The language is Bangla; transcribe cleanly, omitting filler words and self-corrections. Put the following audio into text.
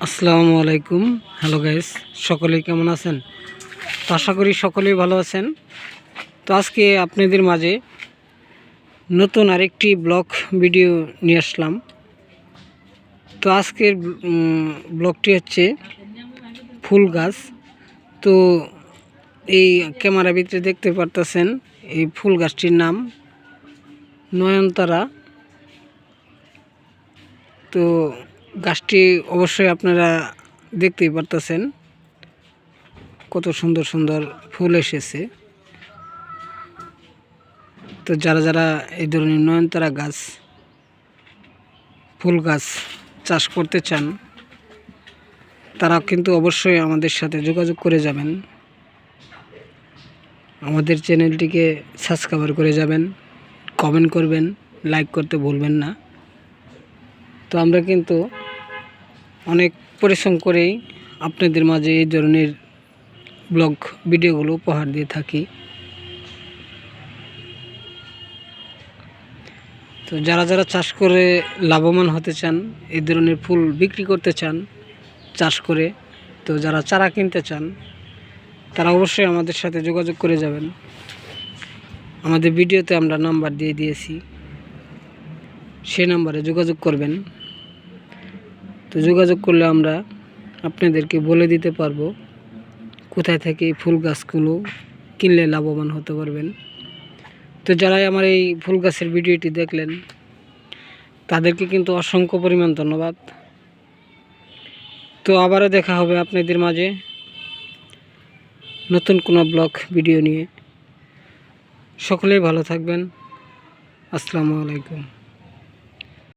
আসসালামু আলাইকুম। হ্যালো গাইস, সকলেই কেমন আছেন? তো আশা করি সকলেই ভালো আছেন। তো আজকে আপনাদের মাঝে নতুন আরেকটি ব্লগ ভিডিও নিয়ে আসলাম। তো আজকের ব্লগটি হচ্ছে ফুল গাছ। তো এই ক্যামেরার ভিতরে দেখতে পারতেছেন এই ফুল গাছটির নাম নয়নতারা। তো গাছটি অবশ্যই আপনারা দেখতেই পারতেছেন কত সুন্দর সুন্দর ফুল এসেছে। তো যারা যারা এই ধরনের নয়নতারা গাছ ফুল গাছ চাষ করতে চান তারা কিন্তু অবশ্যই আমাদের সাথে যোগাযোগ করে যাবেন। আমাদের চ্যানেলটিকে সাবস্ক্রাইব করে যাবেন, কমেন্ট করবেন, লাইক করতে ভুলবেন না। তো আমরা কিন্তু অনেক পরিশ্রম করেই আপনাদের মাঝে এই ধরনের ব্লগ ভিডিওগুলো উপহার দিয়ে থাকি। তো যারা যারা চাষ করে লাভবান হতে চান, এই ধরনের ফুল বিক্রি করতে চান চাষ করে, তো যারা চারা কিনতে চান তারা অবশ্যই আমাদের সাথে যোগাযোগ করে যাবেন। আমাদের ভিডিওতে আমরা নাম্বার দিয়ে দিয়েছি, সেই নাম্বারে যোগাযোগ করবেন। তো যোগাযোগ করলে আমরা আপনাদেরকে বলে দিতে পারবো কোথায় থেকে এই ফুল গাছগুলো কিনলে লাভবান হতে পারবেন। তো যারাই আমার এই ফুল গাছের ভিডিওটি দেখলেন তাদেরকে কিন্তু অসংখ্য পরিমাণ ধন্যবাদ। তো আবারও দেখা হবে আপনাদের মাঝে নতুন কোনো ব্লগ ভিডিও নিয়ে। সকলেই ভালো থাকবেন। আসসালামু আলাইকুম।